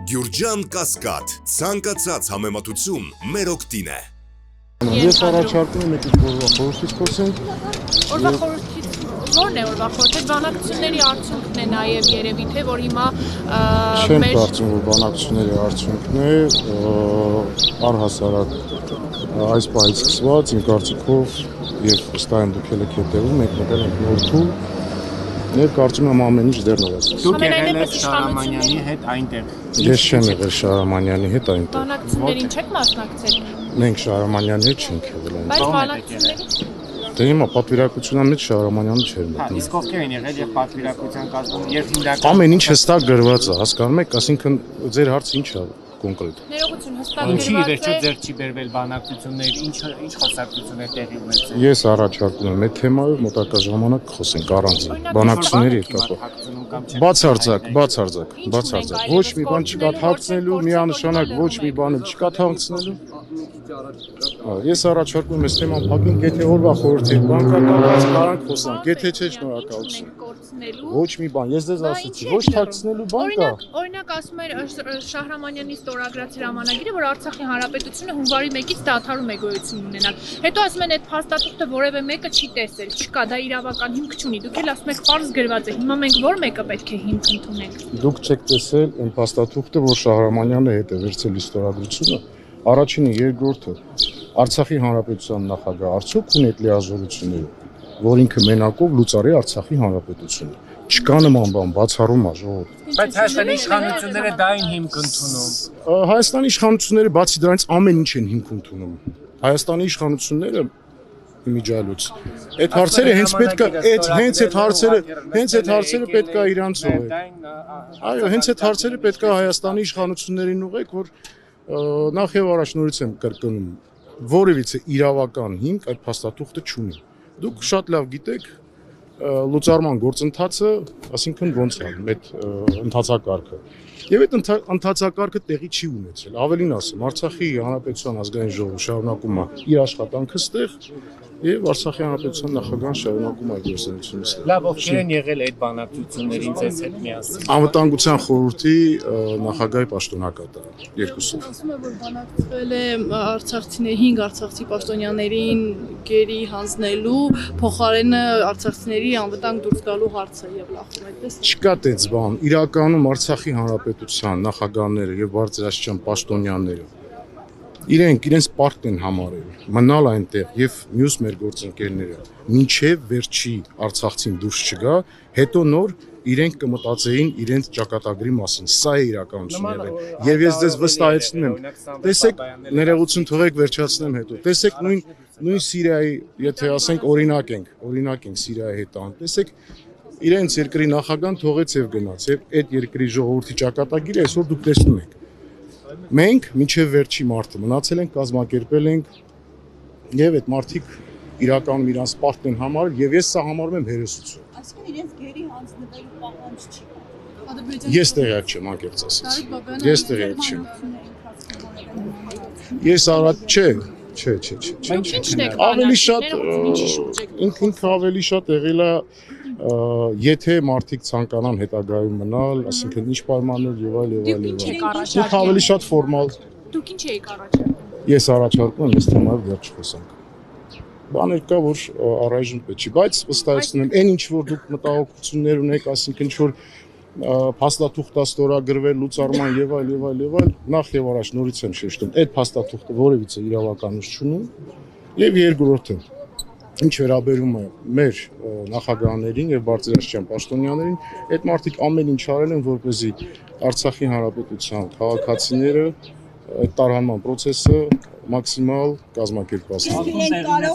Գյուրջան Կասկադ, ցանկացած համեմատություն մեր օգտին է։ Ես առաջարկում եմ եկեք օրվա խորհրդից խոսենք։ Օրվա խորհրդից ո՞րն է օրվա խորհուրդը բանակցությունների արդյունքն է նաև երևի թե որ հիմա Չեմ կարծում որ բանակցությունների արդյունքն է առհասարակ այս պահից սկսված իմ կարծիքով եւ ըստ այն դուք եք հետեւում մենք մտել ենք նոր փուլ Ես կարծում եմ ամեն ինչ դեռ նոր է։ Դուք եղել եք Շահրամանյանի հետ այնտեղ։ Ես չեմ եղել Շահրամանյանի հետ այնտեղ։ Բանակցություններին չեք մասնակցել։ Մենք Շահրամանյանի հետ չենք եղել այնտեղ։ Բայց բանակցությունների Դե հիմա պատվիրակության մեջ Շահրամանյանը չէր Հա, մտնում։ իսկ ովքեր են եղել եւ պատվիրակության կազմում եւ հիմնական Ամեն ինչ հստակ գրված է, հասկանում եք, ասինքն ձեր հարցը ինչ է կոնկրետ։ ներողություն հստակ ինչի գրված վերջը է։ ձեր չի բերվել բանակցություններ, ինչ խոսակցություն է տեղի ունեցել։ Ես առաջարկում եմ այդ թեմայով մոտակա ժամանակ խոսենք առանձին բանակցությունների հետ կապված։ Բացարձակ։ Ոչ մի բան չկա թաքցնելու, միանշանակ ոչ մի բան չկա թաքցնելու։ Ես առաջարկում եմ այս թեման փակենք, եթե օրվա խորհրդի բան կա, կարանք խոսանք, եթե չէ շնորհակալություն։ Ոչ մի բան, ես դες ասացի, ոչ թաքցնելու բան կա։ Օրինակ ասում էր Շահրամանյանի ստորագրած հրամանագիրը, որ Արցախի Հանրապետությունը հունվարի 1-ից դադարում է գոյություն ունենալ։ Հետո ասում են այդ փաստաթուղթը որևէ մեկը չի տեսել, չկա, դա իրավական հիմք չունի։ Դուք էլ ասում եք պարզ գրված է։ Հիմա մենք ո՞ր մեկը պետք է հիմք ընդունենք։ Դուք չեք տեսել այն փաստաթուղթը, որ Շահրամանյանը հետ է վերցել ստորագրությունը։ Առաջինը, երկրորդը Արցախի Հանրապետության նախագահ արդյոք ունի այդ լիազորությունները, որ ինքը մենակով լուծարի Արցախի Հանրապետությունը։ Չկա նման բան, բացառում է ժողովուրդ։ Բայց Հայաստանի իշխանությունները դա են հիմք ընդունում։ Հայաստանի իշխանությունները բացի դրանից ամեն ինչ են հիմք ընդունում։ Հայաստանի իշխանությունները իմիջիալուց այդ հարցերը հենց պետք է հենց այդ հարցերը պետք է իրանց ուղղեք։ Այո, հենց այդ հարցերը պետք է Հայաստանի իշխանություններին ուղղեք, որ նախ եւ առաջ նորից եմ կրկնում, որևիցե իրավական հիմք այդ փաստաթուղթը չունի։ Դուք շատ լավ գիտեք լուծարման գործընթացը, ասինքն ոնց է այդ ընթացակարգը։ Եվ այդ ընթացակարգը տեղի չի ունեցել։ Ավելին ասեմ, Արցախի Հանրապետության ազգային ժողովը շարունակում է իր աշխատանքը ստեղ եւ Արցախի Հանրապետության նախագահան շարունակում է գործունեությունը ստեղ։ Լավ, ովքեր են եղել այդ բանակցություններին ձեզ հետ միասին։ Անվտանգության խորհրդի նախագահի պաշտոնակատար երկուսով։ Ասում է, որ բանակցվել է արցախցիների 5 արցախցի պաշտոնյաներին գերի հանձնելու, փոխարենը արցախցիների անվտանգ դուրս գալու հարցը եւ լախում այդպես։ Չկա տենց բան։ Իրականում Արցախի Հանրապետության նախագահները եւ բարձրաստիճան պաշտոնյաները իրենց պարտք են համարել մնալ այնտեղ եւ մյուս մեր գործընկերները մինչեւ վերջի արցախցին դուրս չգա, հետո նոր իրենք կմտածեին իրենց ճակատագրի մասին։ Սա է իրականությունը։ Եվ ես ձեզ վստահեցնում եմ, տեսեք, ներողություն թողեք վերջացնեմ հետո։ Տեսեք նույն Սիրիայի, եթե ասենք օրինակ ենք Սիրիայի հետ ան։ Տեսեք, իրենց երկրի նախագահան թողեց եւ գնաց։ Եվ այդ երկրի ժողովրդի ճակատագիրը այսօր դուք տեսնում եք։ Մենք մինչև վերջի մարտը մնացել ենք, կազմակերպել ենք եւ այդ մարտիկ իրականում իրանց պարտք են համարել եւ ես սա համարում եմ հերոսություն։ Այսինքն իրենց գերի հանձնվելու պահանջ չի։ Ես տեղյակ չեմ, անկեղծ ասած։ Ես տեղյակ չեմ։ Ես առաջ չէ։ Ավելի շատ ինքը ավելի շատ եղել է եթե մարդիկ ցանկանան հետագայում մնալ, ասինքն ինչ պայմաններ եւ այլ։ Ինքը ավելի շատ ֆորմալ։ Դուք ինչ եք առաջարկում։ Ես առաջարկում եմ այս թեմայով դեռ չխոսանք։ Բաներ կա, որ առայժմ պետք չի, բայց վստահեցնում եմ, այն ինչ որ դուք մտահոգություններ ունեք, ասինքն ինչ որ փաստաթուղթ ստորագրվել լուծարման եւ այլ, նախ եւ առաջ նորից եմ շեշտում, այդ փաստաթուղթը որևիցե իրավականություն չունի եւ երկրորդը ինչ վերաբերում է մեր նախագահներին եւ բարձրաստիճան պաշտոնյաներին, այդ մարդիկ ամեն ինչ արել են, որպեսզի Արցախի Հանրապետության քաղաքացիները այդ տարհանման process-ը մաքսիմալ կազմակերպված լինի։